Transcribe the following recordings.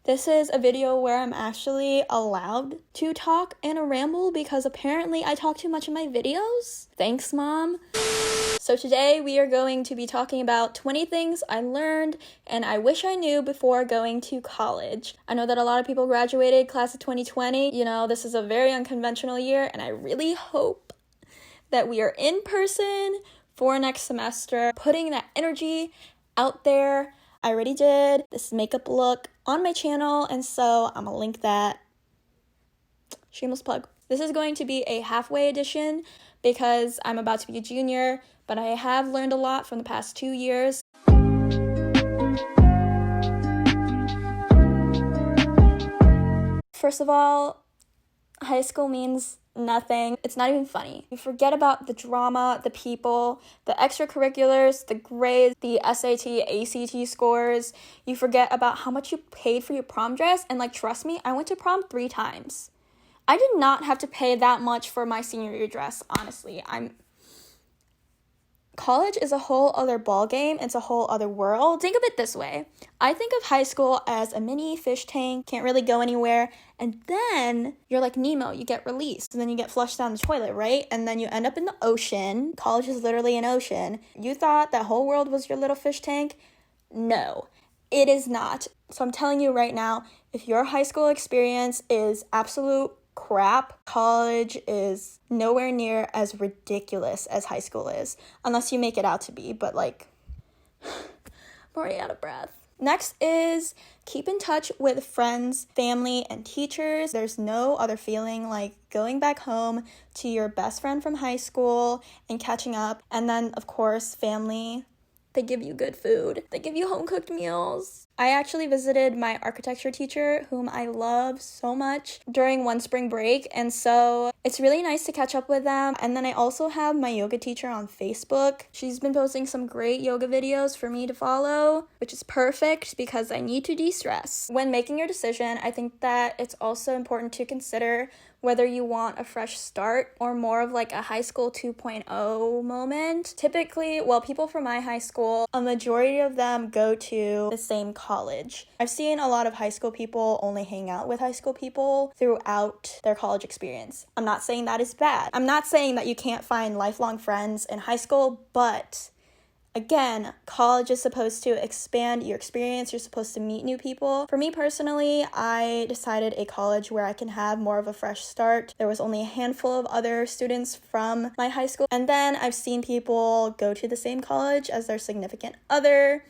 This is a video where I'm actually allowed to talk and ramble because apparently I talk too much in my videos. Thanks, Mom. So today we are going to be talking about 20 things I learned and I wish I knew before going to college. I know that a lot of people graduated class of 2020. You know, this is a very unconventional year and I really hope that we are in person for next semester, putting that energy out there. I already did this makeup look on my channel, and so I'm gonna link that. Shameless plug. This is going to be a halfway edition because I'm about to be a junior, but I have learned a lot from the past 2 years. First of all, high school means nothing. It's not even funny. You forget about the drama, the people, the extracurriculars, the grades, the SAT, ACT scores. You forget about how much you paid for your prom dress. And trust me, I went to prom 3 times. I did not have to pay that much for my senior year dress, honestly. College is a whole other ballgame. It's a whole other world. Think of it this way. I think of high school as a mini fish tank, can't really go anywhere, and then you're like Nemo, you get released, and then you get flushed down the toilet, right? And then you end up in the ocean. College is literally an ocean. You thought that whole world was your little fish tank? No, it is not. So I'm telling you right now, if your high school experience is absolute crap, college is nowhere near as ridiculous as high school is, unless you make it out to be, but I'm already out of breath. Next is keep in touch with friends, family, and teachers. There's no other feeling like going back home to your best friend from high school and catching up. And then, of course, family. They give you good food. They give you home-cooked meals. I actually visited my architecture teacher, whom I love so much, during one spring break, and so it's really nice to catch up with them. And then I also have my yoga teacher on Facebook. She's been posting some great yoga videos for me to follow, which is perfect because I need to de-stress. When making your decision, I think that it's also important to consider whether you want a fresh start or more of a high school 2.0 moment. Typically, people from my high school, a majority of them go to the same college. I've seen a lot of high school people only hang out with high school people throughout their college experience. I'm not saying that is bad. I'm not saying that you can't find lifelong friends in high school, but again, college is supposed to expand your experience. You're supposed to meet new people. For me personally, I decided a college where I can have more of a fresh start. There was only a handful of other students from my high school. And then I've seen people go to the same college as their significant other.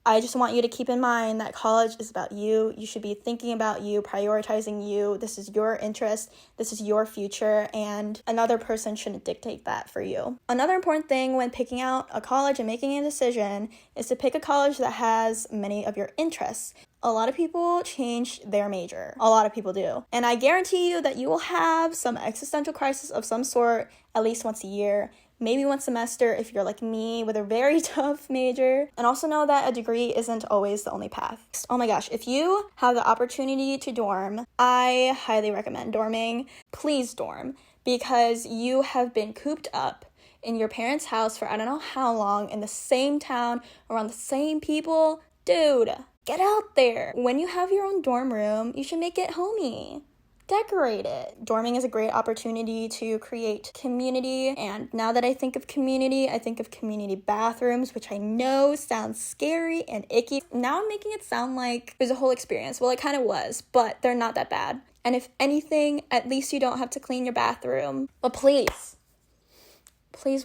I just want you to keep in mind that college is about you. You should be thinking about you, prioritizing you. This is your interest. This is your future, and another person shouldn't dictate that for you. Another important thing when picking out a college and making a decision is to pick a college that has many of your interests. A lot of people change their major. A lot of people do. And I guarantee you that you will have some existential crisis of some sort at least once a year. Maybe one semester if you're like me with a very tough major. And also know that a degree isn't always the only path. Oh my gosh, if you have the opportunity to dorm, I highly recommend dorming. Please dorm, because you have been cooped up in your parents' house for I don't know how long, in the same town, around the same people. Dude, get out there. When you have your own dorm room, you should make it homey. Decorate it. Dorming is a great opportunity to create community, and now that I think of community, I think of community bathrooms, which I know sounds scary and icky. Now I'm making it sound like it was a whole experience. Well, it kind of was, but they're not that bad. And if anything, at least you don't have to clean your bathroom. But please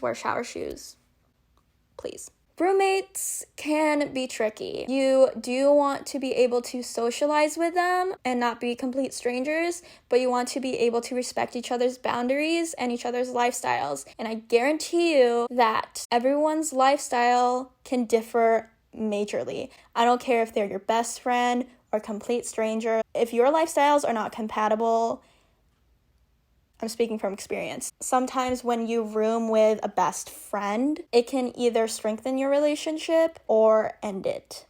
wear shower shoes. Please. Roommates can be tricky. You do want to be able to socialize with them and not be complete strangers, but you want to be able to respect each other's boundaries and each other's lifestyles. And I guarantee you that everyone's lifestyle can differ majorly. I don't care if they're your best friend or complete stranger. If your lifestyles are not compatible, I'm speaking from experience. Sometimes when you room with a best friend, it can either strengthen your relationship or end it.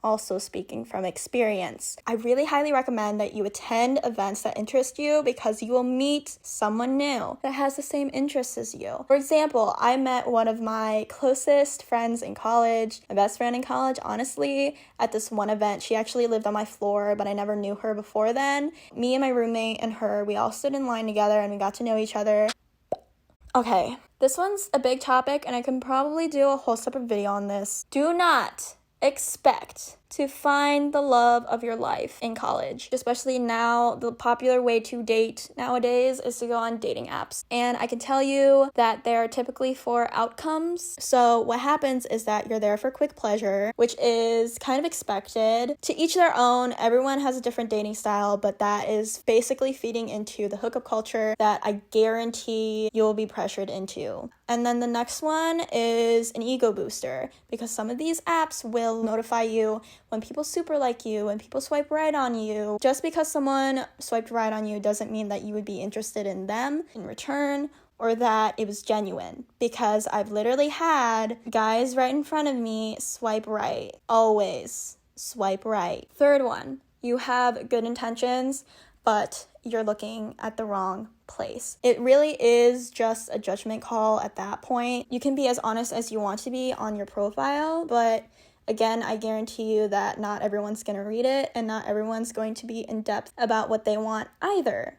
also speaking from experience. I really highly recommend that you attend events that interest you because you will meet someone new that has the same interests as you. For example, I met one of my closest friends in college, my best friend in college, honestly, at this one event. She actually lived on my floor, but I never knew her before then. Me and my roommate and her, we all stood in line together and we got to know each other. Okay, this one's a big topic and I can probably do a whole separate video on this. Do not expect to find the love of your life in college. Especially now, the popular way to date nowadays is to go on dating apps. And I can tell you that they're typically for outcomes. So what happens is that you're there for quick pleasure, which is kind of expected. To each their own, everyone has a different dating style, but that is basically feeding into the hookup culture that I guarantee you'll be pressured into. And then the next one is an ego booster, because some of these apps will notify you when people super like you, when people swipe right on you. Just because someone swiped right on you doesn't mean that you would be interested in them in return or that it was genuine, because I've literally had guys right in front of me swipe right. Always swipe right. Third one, you have good intentions, but you're looking at the wrong place. It really is just a judgment call at that point. You can be as honest as you want to be on your profile, but again, I guarantee you that not everyone's going to read it and not everyone's going to be in depth about what they want either.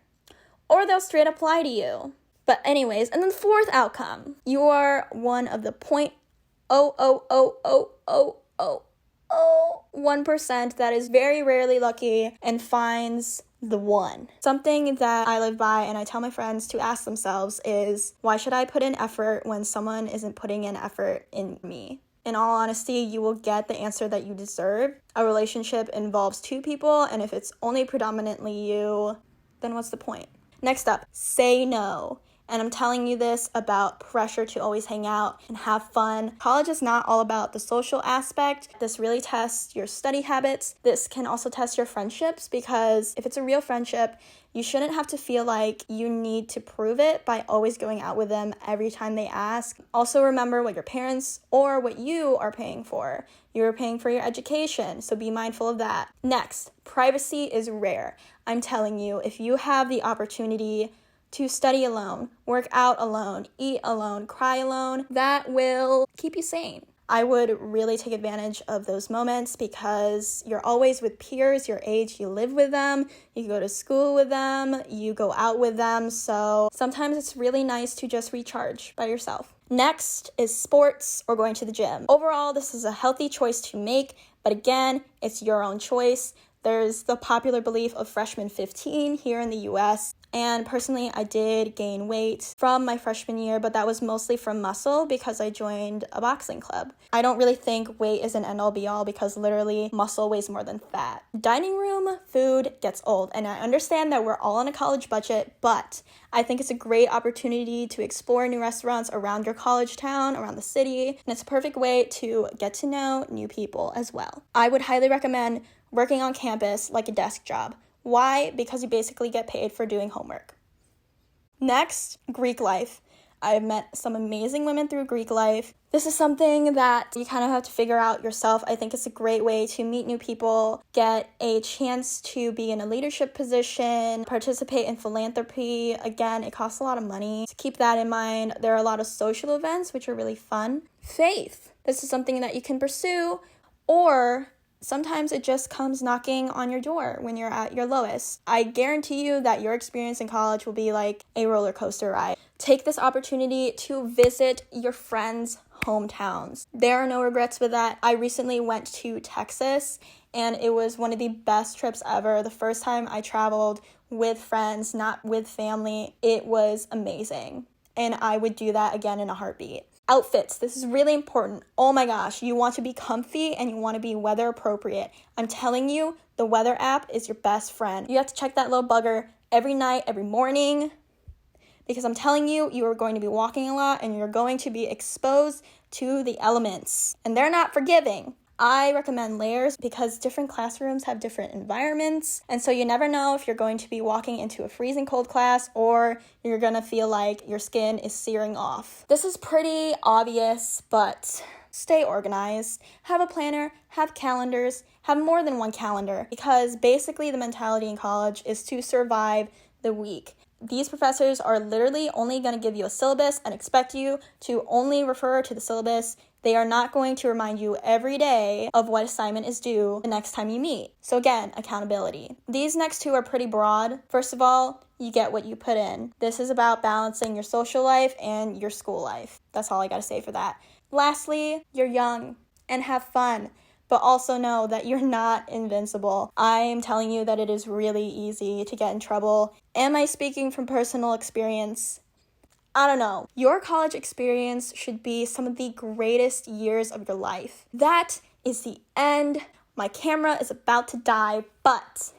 Or they'll straight up lie to you. But anyways, and then the fourth outcome, you are one of the 0.0000001% that is very rarely lucky and finds the one. Something that I live by and I tell my friends to ask themselves is, why should I put in effort when someone isn't putting in effort in me? In all honesty, you will get the answer that you deserve. A relationship involves two people, and if it's only predominantly you, then what's the point? Next up, say no. And I'm telling you this about pressure to always hang out and have fun. College is not all about the social aspect. This really tests your study habits. This can also test your friendships, because if it's a real friendship, you shouldn't have to feel like you need to prove it by always going out with them every time they ask. Also remember what your parents or what you are paying for. You're paying for your education, so be mindful of that. Next, privacy is rare. I'm telling you, if you have the opportunity to study alone, work out alone, eat alone, cry alone, that will keep you sane. I would really take advantage of those moments because you're always with peers your age, you live with them, you go to school with them, you go out with them, so sometimes it's really nice to just recharge by yourself. Next is sports or going to the gym. Overall, this is a healthy choice to make, but again, it's your own choice. There's the popular belief of freshman 15 here in the US. And personally, I did gain weight from my freshman year, but that was mostly from muscle because I joined a boxing club. I don't really think weight is an end-all be-all because literally muscle weighs more than fat. Dining room food gets old, and I understand that we're all on a college budget, but I think it's a great opportunity to explore new restaurants around your college town, around the city, and it's a perfect way to get to know new people as well. I would highly recommend working on campus like a desk job. Why? Because you basically get paid for doing homework. Next, Greek life. I've met some amazing women through Greek life. This is something that you kind of have to figure out yourself. I think it's a great way to meet new people, get a chance to be in a leadership position, participate in philanthropy. Again, it costs a lot of money. So keep that in mind. There are a lot of social events, which are really fun. Faith. This is something that you can pursue, or sometimes it just comes knocking on your door when you're at your lowest. I guarantee you that your experience in college will be like a roller coaster ride. Take this opportunity to visit your friends' hometowns. There are no regrets with that. I recently went to Texas and it was one of the best trips ever. The first time I traveled with friends, not with family, it was amazing. And I would do that again in a heartbeat. Outfits. This is really important. Oh my gosh, you want to be comfy and you want to be weather appropriate. I'm telling you, the weather app is your best friend. You have to check that little bugger every night, every morning, because I'm telling you, you are going to be walking a lot and you're going to be exposed to the elements, and they're not forgiving. I recommend layers because different classrooms have different environments, and so you never know if you're going to be walking into a freezing cold class or you're gonna feel like your skin is searing off. This is pretty obvious, but stay organized. Have a planner, have calendars, have more than one calendar, because basically the mentality in college is to survive the week. These professors are literally only going to give you a syllabus and expect you to only refer to the syllabus. They are not going to remind you every day of what assignment is due the next time you meet. So again, accountability. These next two are pretty broad. First of all, you get what you put in. This is about balancing your social life and your school life. That's all I got to say for that. Lastly, you're young and have fun, but also know that you're not invincible. I am telling you that it is really easy to get in trouble. Am I speaking from personal experience? I don't know. Your college experience should be some of the greatest years of your life. That is the end. My camera is about to die, but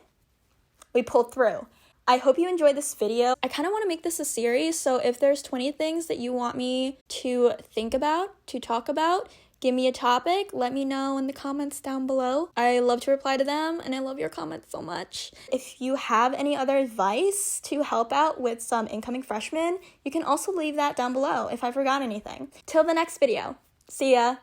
we pulled through. I hope you enjoyed this video. I kind of want to make this a series, so if there's 20 things that you want me to think about, to talk about, give me a topic, let me know in the comments down below. I love to reply to them, and I love your comments so much. If you have any other advice to help out with some incoming freshmen, you can also leave that down below if I forgot anything. Till the next video. See ya!